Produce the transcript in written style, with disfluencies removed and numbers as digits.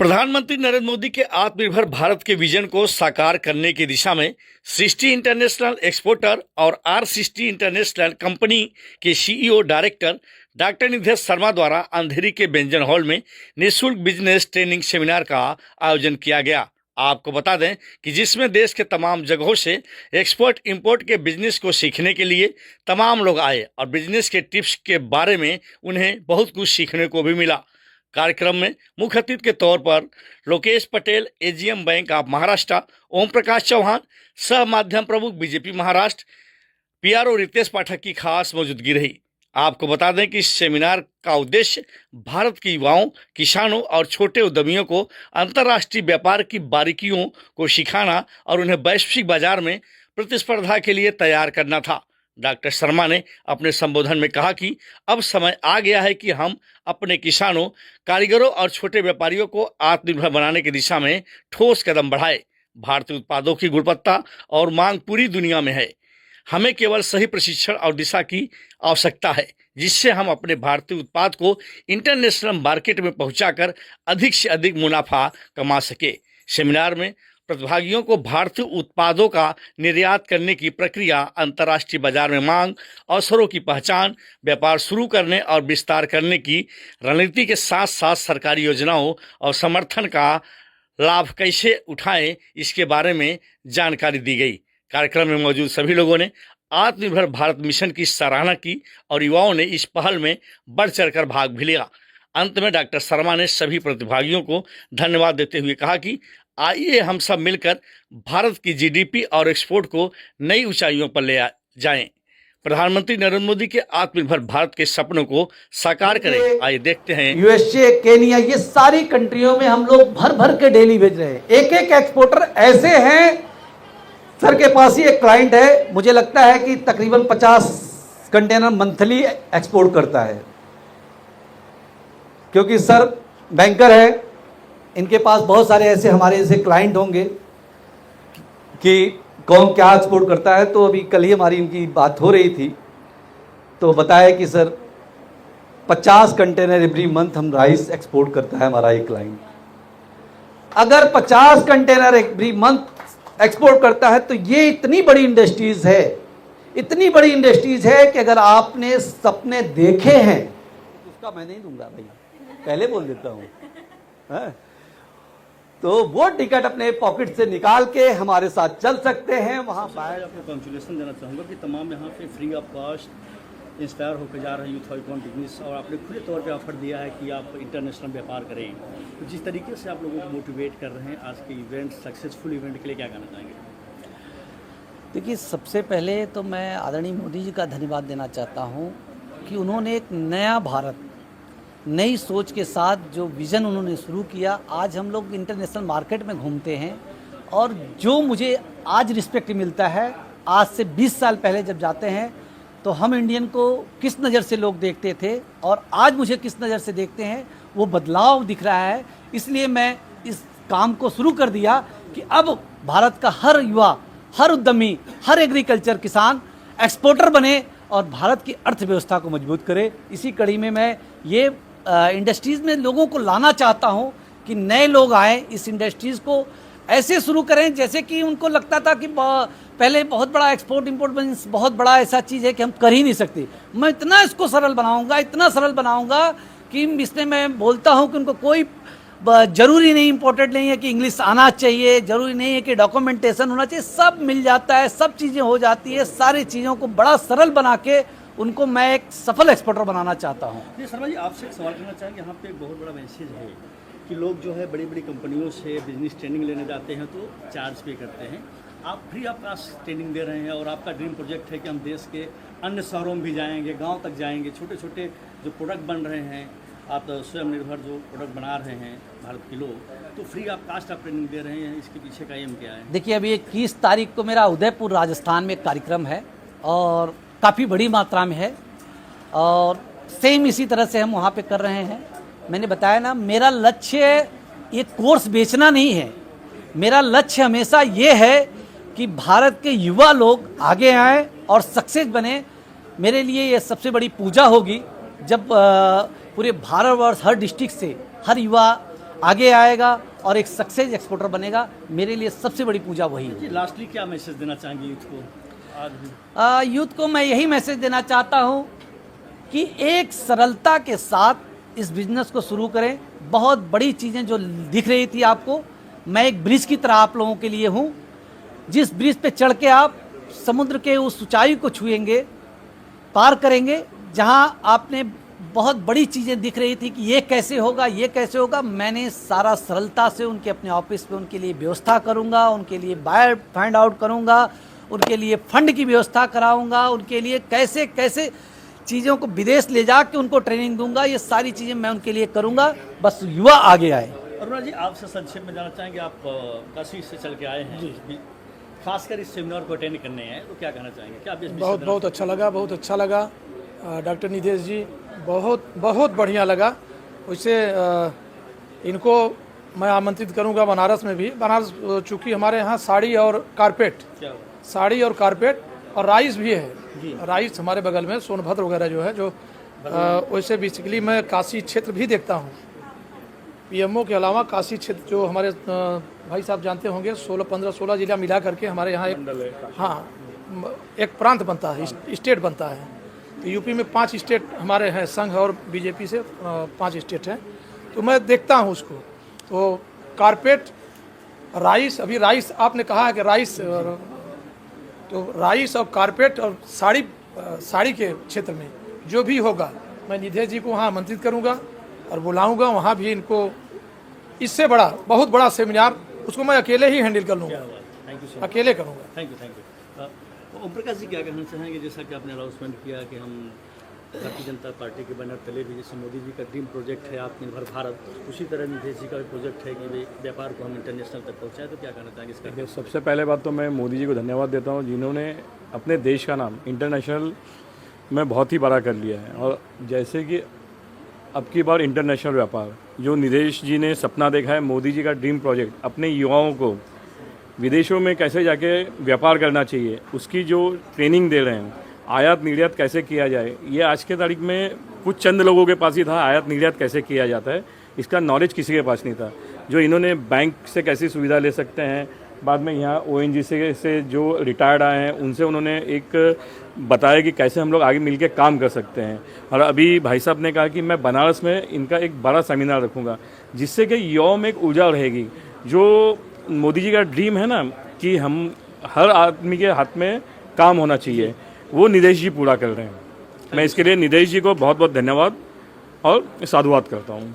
प्रधानमंत्री नरेंद्र मोदी के आत्मनिर्भर भारत के विजन को साकार करने की दिशा में सृष्टि इंटरनेशनल एक्सपोर्टर और आर सृष्टि इंटरनेशनल कंपनी के सीईओ डायरेक्टर डॉक्टर निधेश शर्मा द्वारा अंधेरी के बेंजन हॉल में निःशुल्क बिजनेस ट्रेनिंग सेमिनार का आयोजन किया गया। आपको बता दें कि जिसमें देश के तमाम जगहों से एक्सपोर्ट इंपोर्ट के बिजनेस को सीखने के लिए तमाम लोग आए और बिजनेस के टिप्स के बारे में उन्हें बहुत कुछ सीखने को भी मिला। कार्यक्रम में मुख्य अतिथि के तौर पर Lokesh Patel, AGM bank of Maharashtra, Om Prakash Chauhan, सह माध्यम प्रमुख बीजेपी महाराष्ट्र, पीआरओ रितेश पाठक की खास मौजूदगी रही। आपको बता दें कि इस सेमिनार का उद्देश्य भारत के युवाओं, किसानों और छोटे उद्यमियों को अंतर्राष्ट्रीय व्यापार की बारीकियों को सिखाना और उन्हें वैश्विक बाजार में प्रतिस्पर्धा के लिए तैयार करना था। डॉक्टर शर्मा ने अपने संबोधन में कहा कि अब समय आ गया है कि हम अपने किसानों, कारीगरों और छोटे व्यापारियों को आत्मनिर्भर बनाने की दिशा में ठोस कदम बढ़ाए। भारतीय उत्पादों की गुणवत्ता और मांग पूरी दुनिया में है। हमें केवल सही प्रशिक्षण और दिशा की आवश्यकता है, जिससे हम अपने भारतीय उत्पाद को इंटरनेशनल मार्केट में पहुंचाकर अधिक से अधिक मुनाफा कमा सके। सेमिनार में प्रतिभागियों को भारतीय उत्पादों का निर्यात करने की प्रक्रिया, अंतर्राष्ट्रीय बाजार में मांग, अवसरों की पहचान, व्यापार शुरू करने और विस्तार करने की रणनीति के साथ साथ सरकारी योजनाओं और समर्थन का लाभ कैसे उठाएं, इसके बारे में जानकारी दी गई। कार्यक्रम में मौजूद सभी लोगों ने आत्मनिर्भर भारत मिशन की सराहना की और युवाओं ने इस पहल में बढ़ चढ़कर भाग भी लिया। अंत में डॉक्टर शर्मा ने सभी प्रतिभागियों को धन्यवाद देते हुए कहा कि आइए हम सब मिलकर भारत की जीडीपी और एक्सपोर्ट को नई ऊंचाइयों पर ले जाएं। प्रधानमंत्री नरेंद्र मोदी के आत्मनिर्भर भारत के सपनों को साकार करें। आइए देखते हैं। यूएसए, केनिया, ये सारी कंट्रियों में हम लोग भर भर के डेली भेज रहे हैं। एक एक एक्सपोर्टर ऐसे हैं। सर के पास ही एक क्लाइंट है, मुझे लगता है कि तकरीबन 50 कंटेनर मंथली एक्सपोर्ट करता है, क्योंकि सर बैंकर है। इनके पास बहुत सारे ऐसे हमारे ऐसे क्लाइंट होंगे कि कौन क्या एक्सपोर्ट करता है। तो अभी कल ही हमारी इनकी बात हो रही थी, तो बताया कि सर 50 कंटेनर एवरी मंथ हम राइस एक्सपोर्ट करता है हमारा एक क्लाइंट। अगर 50 कंटेनर एवरी मंथ एक्सपोर्ट करता है तो ये इतनी बड़ी इंडस्ट्रीज है, इतनी बड़ी इंडस्ट्रीज है कि अगर आपने सपने देखे हैं, उसका मैं नहीं दूंगा भाई, पहले बोल देता हूँ। तो वो टिकट अपने पॉकेट से निकाल के हमारे साथ चल सकते हैं। वहाँ आपको कंग्रेचुलेसन देना चाहूँगा कि तमाम यहाँ पे फ्री ऑफ कॉस्ट इंस्पायर होकर जा रहे हैं यूथ आइकॉन बिजनेस, और आपने खुले तौर पे ऑफर दिया है कि आप इंटरनेशनल व्यापार करें। तो जिस तरीके से आप लोगों को मोटिवेट कर रहे हैं आज के इवेंट, सक्सेसफुल इवेंट के लिए क्या कहना चाहेंगे? देखिए, सबसे पहले तो मैं आदरणीय मोदी जी का धन्यवाद देना चाहता हूँ कि उन्होंने एक नया भारत, नई सोच के साथ जो विज़न उन्होंने शुरू किया। आज हम लोग इंटरनेशनल मार्केट में घूमते हैं और जो मुझे आज रिस्पेक्ट मिलता है, आज से 20 साल पहले जब जाते हैं तो हम इंडियन को किस नज़र से लोग देखते थे और आज मुझे किस नज़र से देखते हैं, वो बदलाव दिख रहा है। इसलिए मैं इस काम को शुरू कर दिया कि अब भारत का हर युवा, हर उद्यमी, हर एग्रीकल्चर किसान एक्सपोर्टर बने और भारत की अर्थव्यवस्था को मजबूत करे। इसी कड़ी में मैं ये इंडस्ट्रीज़ में लोगों को लाना चाहता हूँ कि नए लोग आएँ, इस इंडस्ट्रीज़ को ऐसे शुरू करें जैसे कि उनको लगता था कि पहले बहुत बड़ा एक्सपोर्ट इंपोर्ट बिजनेस बहुत बड़ा ऐसा चीज़ है कि हम कर ही नहीं सकते। मैं इतना इसको सरल बनाऊंगा, इतना सरल बनाऊंगा कि इसमें मैं बोलता हूं कि उनको कोई ज़रूरी नहीं, इम्पोर्टेंट नहीं है कि इंग्लिश आना चाहिए, ज़रूरी नहीं है कि डॉक्यूमेंटेशन होना चाहिए, सब मिल जाता है, सब चीज़ें हो जाती है। सारी चीज़ों को बड़ा सरल बना के उनको मैं एक सफल एक्सपोर्टर बनाना चाहता हूँ। जी शर्मा जी, आपसे एक सवाल करना चाहेंगे। यहाँ पे एक बहुत बड़ा मैसेज है कि लोग जो है बड़ी बड़ी कंपनियों से बिजनेस ट्रेनिंग लेने जाते हैं तो चार्ज पे करते हैं। आप फ्री ऑफ कास्ट ट्रेनिंग दे रहे हैं और आपका ड्रीम प्रोजेक्ट है कि हम देश के अन्य शहरों में भी जाएंगे, गांव तक जाएंगे। छोटे छोटे जो प्रोडक्ट बन रहे हैं, आप स्वयं निर्भर जो प्रोडक्ट बना रहे हैं भारत के लोग, तो फ्री ऑफ कास्ट आप ट्रेनिंग दे रहे हैं, इसके पीछे का एम क्या है? देखिए, अभी 21 तारीख को मेरा उदयपुर राजस्थान में एक कार्यक्रम है और काफ़ी बड़ी मात्रा में है और सेम इसी तरह से हम वहाँ पे कर रहे हैं। मैंने बताया ना, मेरा लक्ष्य ये कोर्स बेचना नहीं है। मेरा लक्ष्य हमेशा ये है कि भारत के युवा लोग आगे आएँ और सक्सेस बने। मेरे लिए ये सबसे बड़ी पूजा होगी जब पूरे भारतवर्ष, हर डिस्ट्रिक्ट से हर युवा आगे आएगा और एक सक्सेस एक्सपोर्टर बनेगा। मेरे लिए सबसे बड़ी पूजा वही है। जी लास्टली क्या मैसेज देना चाहेंगे यूथ को आज भी? यूथ को मैं यही मैसेज देना चाहता हूँ कि एक सरलता के साथ इस बिजनेस को शुरू करें। बहुत बड़ी चीज़ें जो दिख रही थी आपको, मैं एक ब्रिज की तरह आप लोगों के लिए हूँ। जिस ब्रिज पे चढ़ के आप समुद्र के उस ऊंचाई को छुएंगे, पार करेंगे, जहाँ आपने बहुत बड़ी चीज़ें दिख रही थी कि ये कैसे होगा, ये कैसे होगा, मैंने सारा सरलता से उनके अपने ऑफिस पे उनके लिए व्यवस्था करूँगा, उनके लिए बायर फाइंड आउट करूँगा, उनके लिए फंड की व्यवस्था कराऊँगा, उनके लिए कैसे कैसे चीज़ों को विदेश ले जा के उनको ट्रेनिंग दूंगा। ये सारी चीज़ें मैं उनके लिए करूँगा, बस युवा आगे आए। अरुणा जी आपसे संक्षेप में जानना चाहेंगे, आप काशी से चल के आए हैं, खासकर इस सेमिनार को अटेंड करने हैं, तो क्या कहना चाहेंगे? क्या आप इस विषय में बहुत अच्छा लगा, बहुत अच्छा लगा। डॉक्टर निधेश जी बहुत बढ़िया लगा। वैसे इनको मैं आमंत्रित करूंगा बनारस में भी। बनारस चूँकि हमारे यहाँ साड़ी और कारपेट, क्या हुआ? साड़ी और कारपेट और राइस भी है। राइस हमारे बगल में सोनभद्र वगैरह जो है, जो वैसे बेसिकली मैं काशी क्षेत्र भी देखता हूँ। पीएमओ के अलावा काशी क्षेत्र जो हमारे भाई साहब जानते होंगे, 15-16 जिला मिला करके हमारे यहाँ एक प्रांत बनता है, स्टेट बनता है। तो यूपी में 5 स्टेट हमारे हैं, संघ और बीजेपी से 5 स्टेट हैं। तो मैं देखता हूँ उसको। तो कारपेट, राइस, अभी राइस आपने कहा है कि राइस, तो राइस और कारपेट और साड़ी के क्षेत्र में जो भी होगा, मैं निधेश जी को वहाँ आमंत्रित करूँगा और बुलाऊँगा। वहाँ भी इनको इससे बड़ा, बहुत बड़ा सेमिनार, उसको मैं अकेले ही हैंडल कर लूँगा, थैंक यू सो मच। अकेले करूँगा। Thank you. ओम प्रकाश जी क्या कहना चाहेंगे, जैसा कि आपने अनाउंसमेंट किया कि हम भारतीय जनता पार्टी के बैनर तले भी, जैसे मोदी जी का ड्रीम प्रोजेक्ट है आत्मनिर्भर भारत, उसी तरह निधेश जी का भी प्रोजेक्ट है कि व्यापार को हम इंटरनेशनल तक पहुँचाएं, तो क्या कहना चाहेंगे इसका? सबसे पहले बात तो मैं मोदी जी को धन्यवाद देता हूँ, जिन्होंने अपने देश का नाम इंटरनेशनल में बहुत ही बड़ा कर लिया है। और जैसे कि अब की बार इंटरनेशनल व्यापार जो निधेश जी ने सपना देखा है, मोदी जी का ड्रीम प्रोजेक्ट, अपने युवाओं को विदेशों में कैसे जाके व्यापार करना चाहिए, उसकी जो ट्रेनिंग दे रहे हैं, आयात निर्यात कैसे किया जाए, ये आज के तारीख में कुछ चंद लोगों के पास ही था। आयात निर्यात कैसे किया जाता है, इसका नॉलेज किसी के पास नहीं था। जो इन्होंने बैंक से कैसी सुविधा ले सकते हैं, बाद में यहाँ ONGC से जो रिटायर्ड आए हैं उनसे उन्होंने एक बताया कि कैसे हम लोग आगे मिलकर काम कर सकते हैं। और अभी भाई साहब ने कहा कि मैं बनारस में इनका एक बड़ा सेमिनार रखूँगा, जिससे कि युवाओं में एक ऊर्जा रहेगी। जो मोदी जी का ड्रीम है ना कि हम हर आदमी के हाथ में काम होना चाहिए, वो निधेश जी पूरा कर रहे हैं। मैं इसके लिए निधेश जी को बहुत बहुत धन्यवाद और साधुवाद करता हूँ।